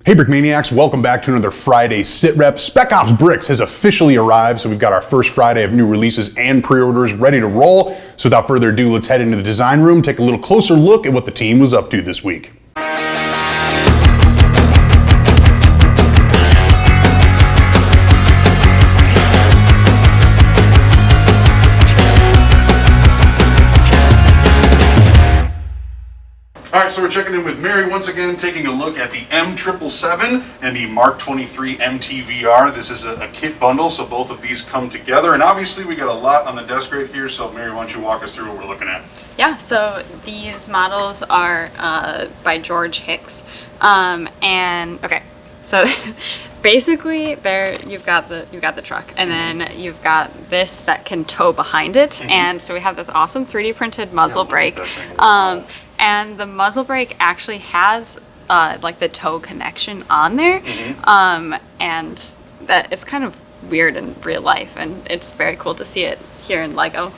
Hey Brickmaniacs, welcome back to another Friday Sit Rep. Spec Ops Bricks has officially arrived, so we've got our first Friday of new releases and pre-orders ready to roll. So without further ado, let's head into the design room, take a little closer look at what the team was up to this week. Alright, so we're checking in with Mary once again, taking a look at the M777 and the Mark 23 MTVR. This is a kit bundle, so both of these come together. And obviously we got a lot on the desk right here, so Mary, why don't you walk us through what we're looking at? Yeah, so these models are by George Hicks. Okay, so basically there you've got the truck, and then you've got this that can tow behind it. And so we have this awesome 3D printed muzzle brake. And the muzzle brake actually has like the tow connection on there, and that it's kind of weird in real life, and it's very cool to see it here in Lego.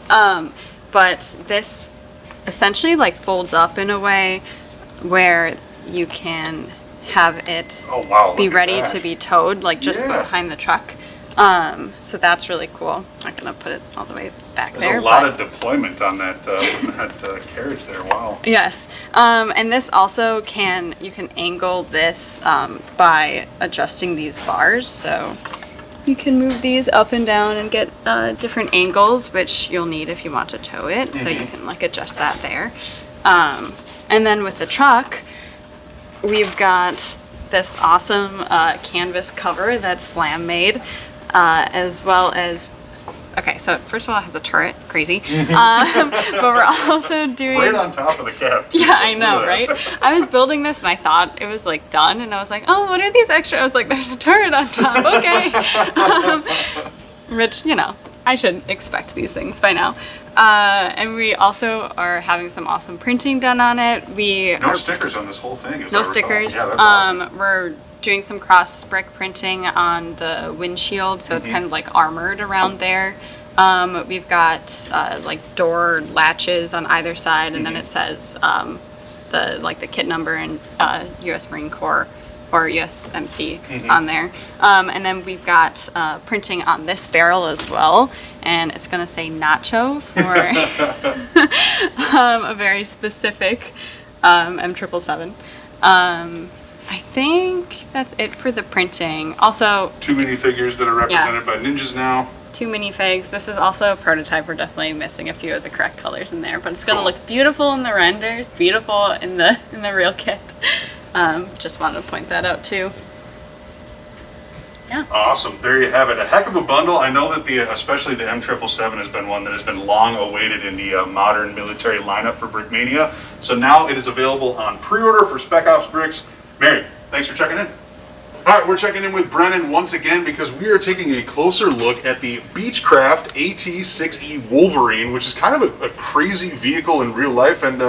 But this essentially like folds up in a way where you can have it be ready to be towed, like just behind the truck. So that's really cool. I'm not gonna put it all the way back there. There's a lot of deployment on that carriage there. Wow. Yes, and this also you can angle this by adjusting these bars. So you can move these up and down and get different angles, which you'll need if you want to tow it. So you can like adjust that there. And then with the truck, we've got this awesome canvas cover that Slam made. As well as, okay, so first of all, it has a turret, crazy, but we're also doing... Right on top of the cab. Yeah, I know, right? I was building this and I thought it was like done, and I was like, oh, what are these extra? I was like, there's a turret on top, okay. Which, you know, I should expect these things by now. And we also are having some awesome printing done on it. No stickers on this whole thing. No stickers. Yeah, that's awesome. We're doing some cross brick printing on the windshield, so it's kind of like armored around there. We've got like door latches on either side, and then it says the kit number and U.S. Marine Corps or USMC on there. And then we've got printing on this barrel as well, and it's going to say Nacho for a very specific M777. I think that's it for the printing. Also, 2 minifigures that are represented by ninjas now. 2 minifigs. This is also a prototype. We're definitely missing a few of the correct colors in there, but it's gonna look beautiful in the renders, beautiful in the real kit. Just wanted to point that out too. Yeah. Awesome. There you have it. A heck of a bundle. I know that especially the M777 has been one that has been long awaited in the modern military lineup for Brickmania. So now it is available on pre-order for Spec Ops Bricks. Mary, thanks for checking in. All right, we're checking in with Brennan once again because we are taking a closer look at the Beechcraft At6E Wolverine, which is kind of a crazy vehicle in real life, and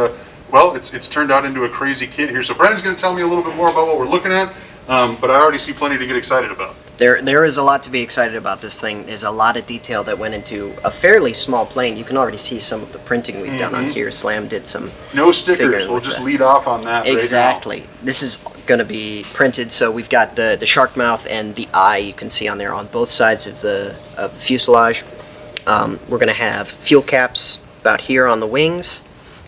well, it's turned out into a crazy kit here. So Brennan's going to tell me a little bit more about what we're looking at, but I already see plenty to get excited about. There is a lot to be excited about this thing. There's a lot of detail that went into a fairly small plane. You can already see some of the printing we've done on here. Slam did some no stickers. We'll just lead off on that. Exactly. Right now. This is going to be printed, so we've got the shark mouth and the eye you can see on there on both sides of the fuselage. We're going to have fuel caps about here on the wings,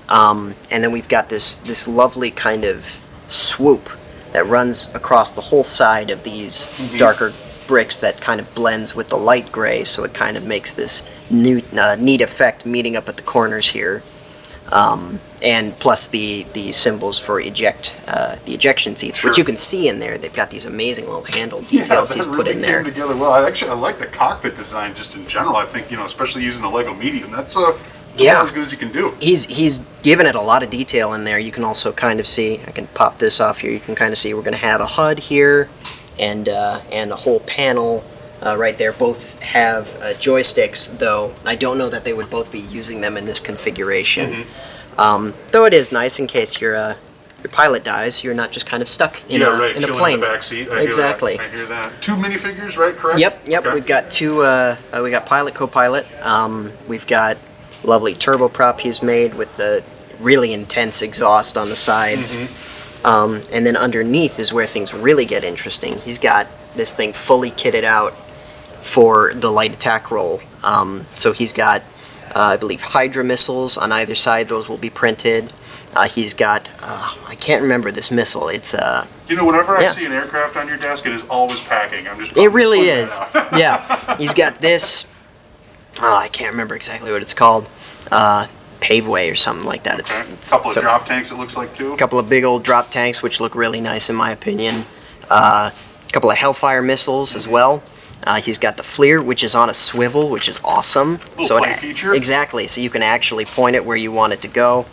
and then we've got this lovely kind of swoop that runs across the whole side of these darker bricks that kind of blends with the light gray, so it kind of makes this neat effect meeting up at the corners here. And plus the symbols for the ejection seats, which you can see in there. They've got these amazing little handle details he's put in there. Came together well. I like the cockpit design just in general. I think, especially using the Lego medium, that's as good as you can do. He's given it a lot of detail in there. You can also kind of see, I can pop this off here, you can kind of see we're going to have a HUD here and a whole panel right there. Both have joysticks, though I don't know that they would both be using them in this configuration. Though it is nice in case your pilot dies, you're not just kind of stuck in a plane. In the back seat. Exactly. I hear that. 2 minifigures, right? Correct? Yep. Okay. We've got two. We got pilot, co-pilot. We've got lovely turboprop he's made with the really intense exhaust on the sides. And then underneath is where things really get interesting. He's got this thing fully kitted out for the light attack role. So he's got, I believe, Hydra missiles on either side. Those will be printed. He's got, I can't remember this missile. It's whenever I yeah. see an aircraft on your desk, it is always packing. It really is. That out. Yeah. He's got this. Oh, I can't remember exactly what it's called. Paveway or something like that. Okay. A couple of drop tanks, it looks like, too. A couple of big old drop tanks, which look really nice in my opinion. A couple of Hellfire missiles as well. He's got the FLIR, which is on a swivel, which is awesome. Little play feature. Exactly. So you can actually point it where you want it to go.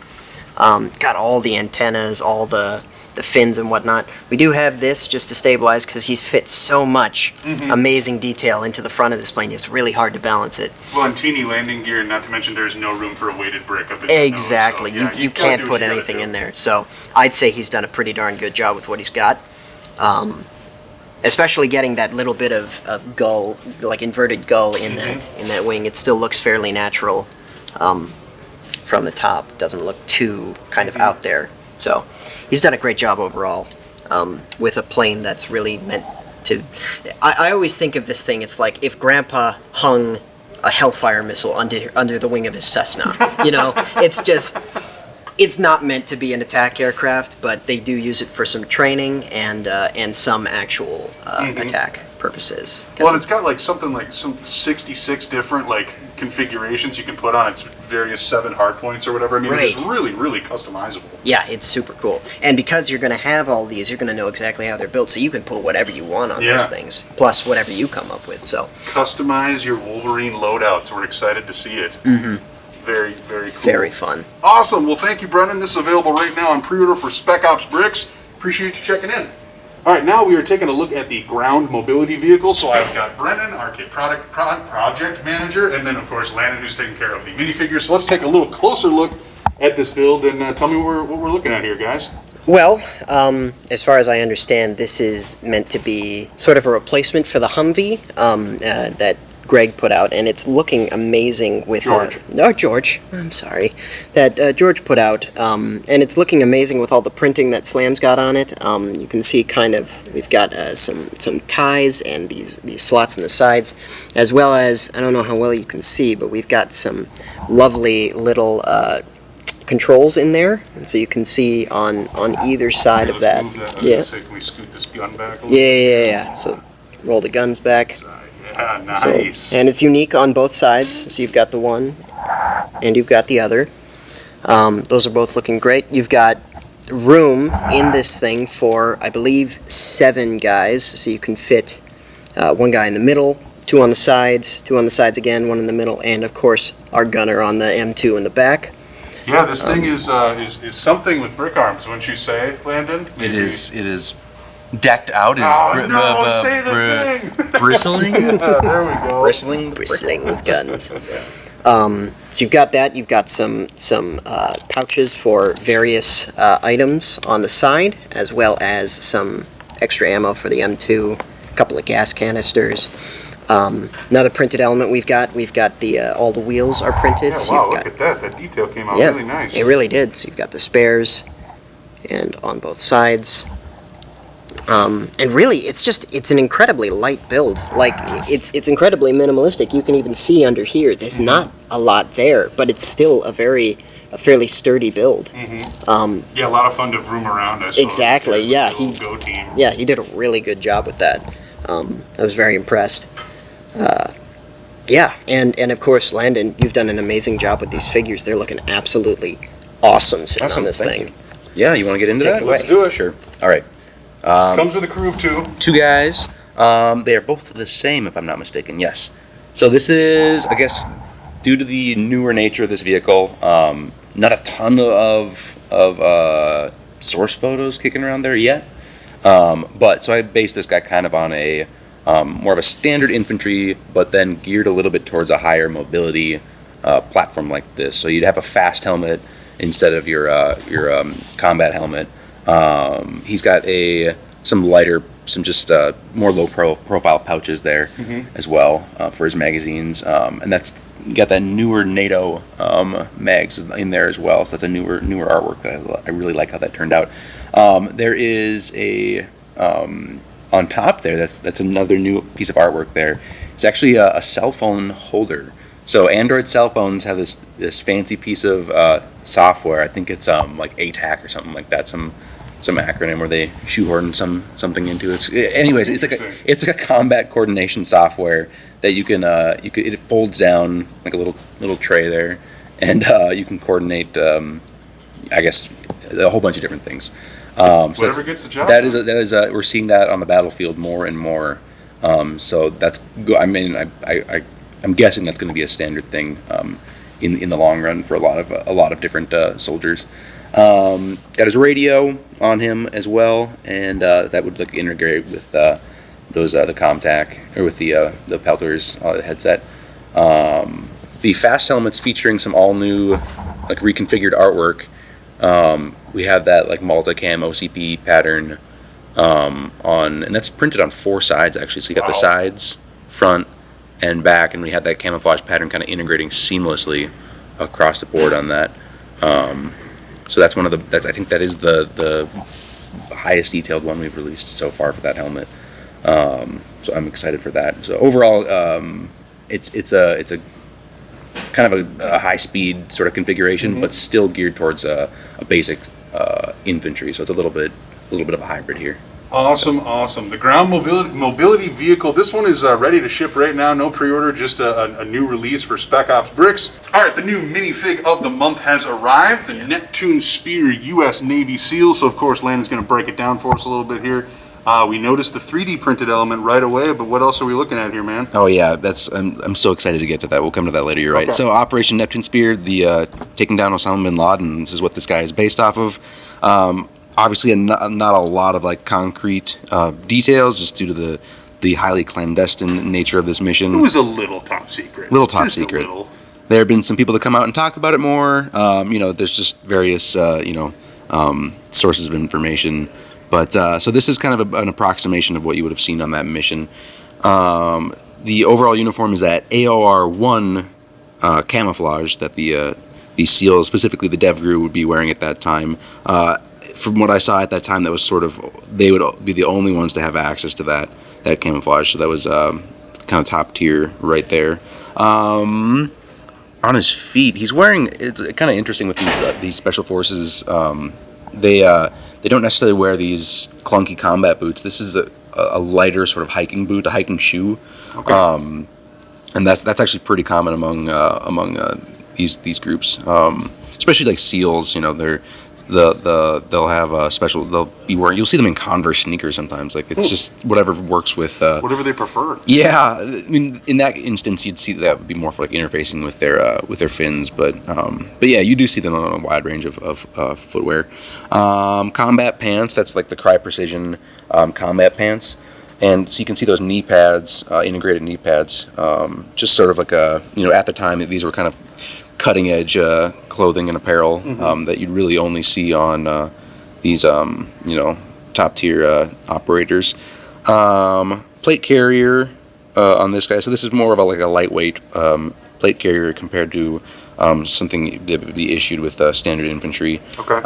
Got all the antennas, all the fins and whatnot. We do have this just to stabilize because he's fit so much amazing detail into the front of this plane. It's really hard to balance it. Well, and teeny landing gear, not to mention there's no room for a weighted brick of his Exactly. nose, so, You gotta can't do what put you gotta anything do. in there. So I'd say he's done a pretty darn good job with what he's got. Especially getting that little bit of gull, like inverted gull in that wing. It still looks fairly natural from the top. Doesn't look too kind of out there. So he's done a great job overall with a plane that's really meant to... I always think of this thing, it's like if Grandpa hung a Hellfire missile under the wing of his Cessna. It's just... It's not meant to be an attack aircraft, but they do use it for some training and some actual attack purposes. Well, it's got like something like some 66 different like configurations you can put on its various 7 hard points or whatever. I mean, Right. it's really, really customizable. Yeah, it's super cool. And because you're going to have all these, you're going to know exactly how they're built, so you can put whatever you want on those things, plus whatever you come up with. So Customize your Wolverine loadouts. We're excited to see it. Very, very cool. very fun. Awesome. Well, thank you, Brendan. This is available right now on pre-order for Spec Ops Bricks. Appreciate you checking in. All right, now we are taking a look at the ground mobility vehicle. So I've got Brendan, our kit project manager, and then, of course, Landon, who's taking care of the minifigures. So let's take a little closer look at this build and tell me what we're looking at here, guys. Well, as far as I understand, this is meant to be sort of a replacement for the Humvee that Greg put out, and it's looking amazing with George. I'm sorry, that George put out, and it's looking amazing with all the printing that Slam's got on it. You can see kind of we've got some ties and these slots in the sides, as well as I don't know how well you can see, but we've got some lovely little controls in there, and so you can see on either side of that. Yeah. Can we scoot this gun back a little? Yeah. So roll the guns back. Yeah, nice. So, and it's unique on both sides. So you've got the one, and you've got the other. Those are both looking great. You've got room in this thing for, I believe, 7 guys. So you can fit 1 guy in the middle, 2 on the sides, 2 on the sides again, 1 in the middle, and of course our gunner on the M2 in the back. Yeah, this thing is something with brick arms, wouldn't you say, Landon? It is decked out. Say the thing. Bristling. There we go. Bristling with guns. So you've got that. You've got some pouches for various items on the side, as well as some extra ammo for the M2. A couple of gas canisters. Another printed element we've got the all the wheels are printed. Yeah, So wow, you've look got, at that. That detail came out yeah, really nice. it really did. So you've got the spares, and on both sides. And really, it's an incredibly light build. Like, it's incredibly minimalistic. You can even see under here, there's not a lot there, but it's still a fairly sturdy build. Yeah, a lot of fun to room around, I suppose. Exactly, yeah. Go team. Yeah, he did a really good job with that. I was very impressed. Yeah, and of course, Landon, you've done an amazing job with these figures. They're looking absolutely awesome sitting on this thank thing. you. Yeah, you want to get into Take that? it away. Let's do it. Sure. All right. Comes with a crew of 2. 2 guys. They are both the same, if I'm not mistaken. Yes. So this is, I guess, due to the newer nature of this vehicle, not a ton of source photos kicking around there yet. But so I based this guy kind of on a more of a standard infantry, but then geared a little bit towards a higher mobility platform like this. So you'd have a fast helmet instead of your combat helmet. He's got some more low profile pouches there as well for his magazines, and that's got that newer NATO mags in there as well. So that's a newer artwork that I really like how that turned out. There is a on top there. That's another new piece of artwork there. It's actually a cell phone holder. So Android cell phones have this fancy piece of software. I think it's like ATAC or something like that. Some acronym where they shoehorn something into it. Anyways, it's like a combat coordination software that it folds down like a little tray there, and you can coordinate I guess a whole bunch of different things. Whatever gets the job. That is we're seeing that on the battlefield more and more. So that's I mean I'm guessing that's going to be a standard thing in the long run for a lot of different soldiers. Got his radio on him as well, and that would integrate with those the ComTac or with the Pelter's headset. The fast helmet's featuring some all new reconfigured artwork. We have that multicam OCP pattern on, and that's printed on 4 sides actually. So you got the sides, front, and back, and we had that camouflage pattern kind of integrating seamlessly across the board on that. So that's I think that is the highest detailed one we've released so far for that helmet. So I'm excited for that. So overall, it's a kind of a high speed sort of configuration, but still geared towards a basic infantry. So it's a little bit of a hybrid here. Awesome. The ground mobility vehicle. This one is ready to ship right now. No pre-order, just a new release for Spec Ops Bricks. All right, the new minifig of the month has arrived. The Neptune Spear U.S. Navy SEAL. So of course, Landon's going to break it down for us a little bit here. We noticed the 3D printed element right away, but what else are we looking at here, man? Oh yeah, I'm so excited to get to that. We'll come to that later. You're right. Okay. So Operation Neptune Spear, the taking down Osama bin Laden. This is what this guy is based off of. Obviously, not a lot of concrete details, just due to the highly clandestine nature of this mission. It was a little top secret. Just secret. A little. There have been some people that come out and talk about it more. There's just various sources of information. But so this is kind of an approximation of what you would have seen on that mission. The overall uniform is that AOR-1 camouflage that the SEALs, specifically the Dev Gru, would be wearing at that time. From what I saw at that time, that was they would be the only ones to have access to that camouflage. So that was kind of top tier right there. On his feet, he's wearing. It's kind of interesting with these special forces. They don't necessarily wear these clunky combat boots. This is a lighter sort of hiking boot, a hiking shoe. Okay. And that's actually pretty common among these groups, especially SEALs. They'll have a special. They'll be wearing. You'll see them in Converse sneakers sometimes. It's just whatever works with. Whatever they prefer. Yeah, I mean, in that instance, you'd see that would be more for interfacing with their fins. But yeah, you do see them on a wide range of footwear. Combat pants. That's the Cry Precision combat pants. And so you can see those knee pads, integrated knee pads. Just sort of at the time, these were kind of cutting edge clothing and apparel that you'd really only see on these top tier operators. Plate carrier on this guy. So this is more of a lightweight plate carrier compared to something that would be issued with standard infantry. Okay.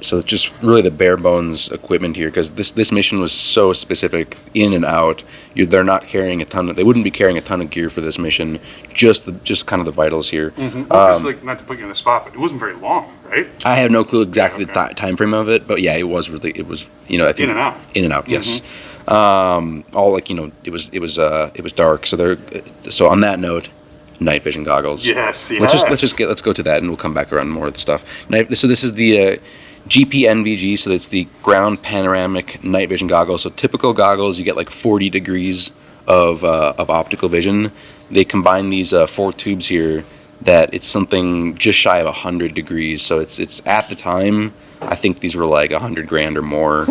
So just really the bare bones equipment here, because this mission was so specific, in and out. They're not carrying they wouldn't be carrying a ton of gear for this mission. Just kind of the vitals here. Mm-hmm. Well, not to put you in the spot, but it wasn't very long, right? I have no clue exactly the time frame of it, but yeah, it was I think in and out. In and out, yes. All it was dark. So on that note, night vision goggles. Yes. Let's go to that, and we'll come back around more of the stuff. So this is the GPNVG, so that's the ground panoramic night vision goggles. So typical goggles, you get 40 degrees of optical vision. They combine these 4 tubes here that it's something just shy of 100 degrees. So it's at the time, I think these were $100,000 or more,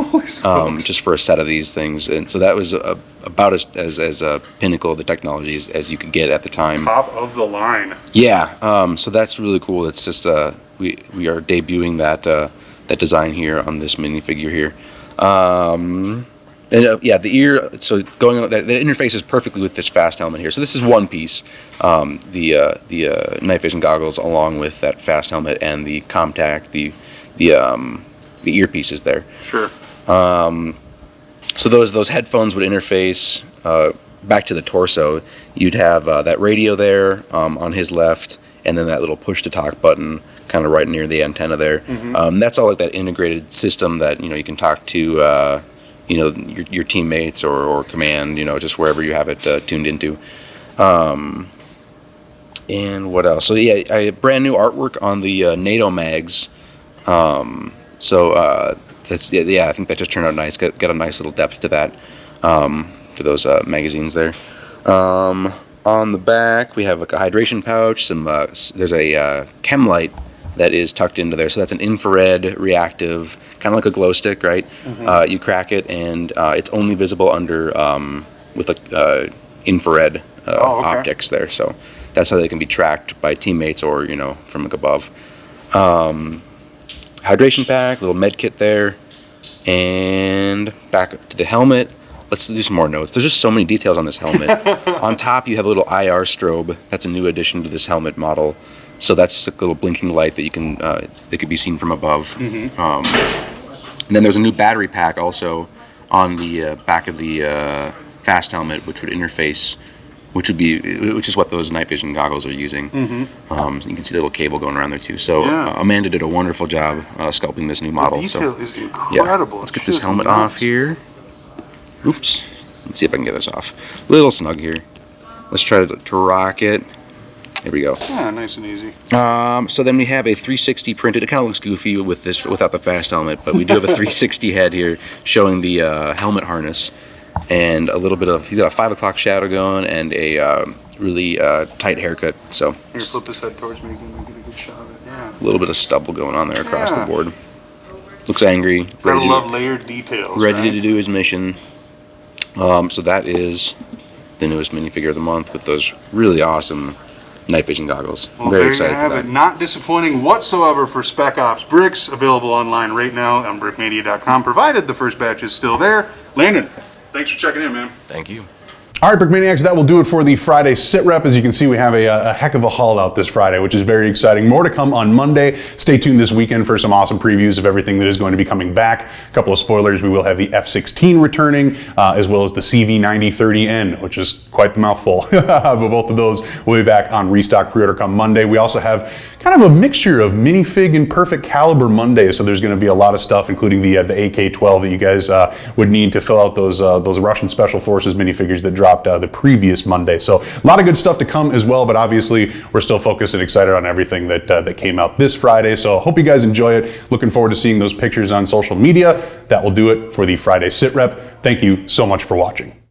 just for a set of these things. And so that was about as a pinnacle of the technologies as you could get at the time. Top of the line. Yeah. So that's really cool. It's just we are debuting that design here on this minifigure here. And yeah, the ear. So going on, the interface is perfectly with this fast helmet here. So this is one piece, the night vision goggles, along with that fast helmet and the Comtac, the earpieces there. Sure. So those headphones would interface back to the torso. You'd have that radio there on his left, and then that little push to talk button kind of right near the antenna there. That's all like that integrated system that you can talk to your teammates or command, just wherever you have it tuned into. And what else? So yeah, brand new artwork on the NATO mags. That's I think that just turned out nice. Got a nice little depth to that for those magazines there. On the back, we have like a hydration pouch. There's a chem light that is tucked into there. So that's an infrared reactive, kind of like a glow stick, right? You crack it, and it's only visible under with infrared optics there. So that's how they can be tracked by teammates or from like above. Hydration pack, little med kit there, and back to the helmet. Let's do some more notes. There's just so many details on this helmet. On top, you have a little IR strobe. That's a new addition to this helmet model. So that's just a little blinking light that that could be seen from above. And then there's a new battery pack also on the back of the fast helmet, which would interface, which is what those night vision goggles are using. You can see the little cable going around there too. So Amanda did a wonderful job sculpting this new model. The detail is incredible. Yeah. Let's get this helmet off here. Oops. Let's see if I can get this off. A little snug here. Let's try to rock it. There we go. Yeah, nice and easy. So then we have a 360 printed. It kind of looks goofy with this without the fast helmet, but we do have a 360 head here showing the helmet harness and a little bit of. He's got a 5 o'clock shadow going and a really tight haircut. So Here, flip his head towards me. You can get a good shot of it. Yeah. a little bit of stubble going on there across the board. Looks angry. Gotta love layered details. Ready to do his mission. So that is the newest minifigure of the month with those really awesome night vision goggles. Well, Very there excited you have for it. that. Not disappointing whatsoever for Spec Ops bricks. Available online right now on brickmania.com, provided the first batch is still there. Landon, thanks for checking in, man. Thank you. All right, Brickmaniacs, that will do it for the Friday sit rep. As you can see, we have a heck of a haul out this Friday, which is very exciting. More to come on Monday. Stay tuned this weekend for some awesome previews of everything that is going to be coming back. A couple of spoilers. We will have the F-16 returning, as well as the CV9030N, which is quite the mouthful. But both of those will be back on restock pre-order come Monday. We also have kind of a mixture of minifig and perfect caliber Mondays, so there's going to be a lot of stuff, including the AK-12 that you guys would need to fill out those Russian Special Forces minifigures that dropped the previous Monday. So a lot of good stuff to come as well, but obviously we're still focused and excited on everything that came out this Friday. So hope you guys enjoy it. Looking forward to seeing those pictures on social media. That will do it for the Friday sit rep. Thank you so much for watching.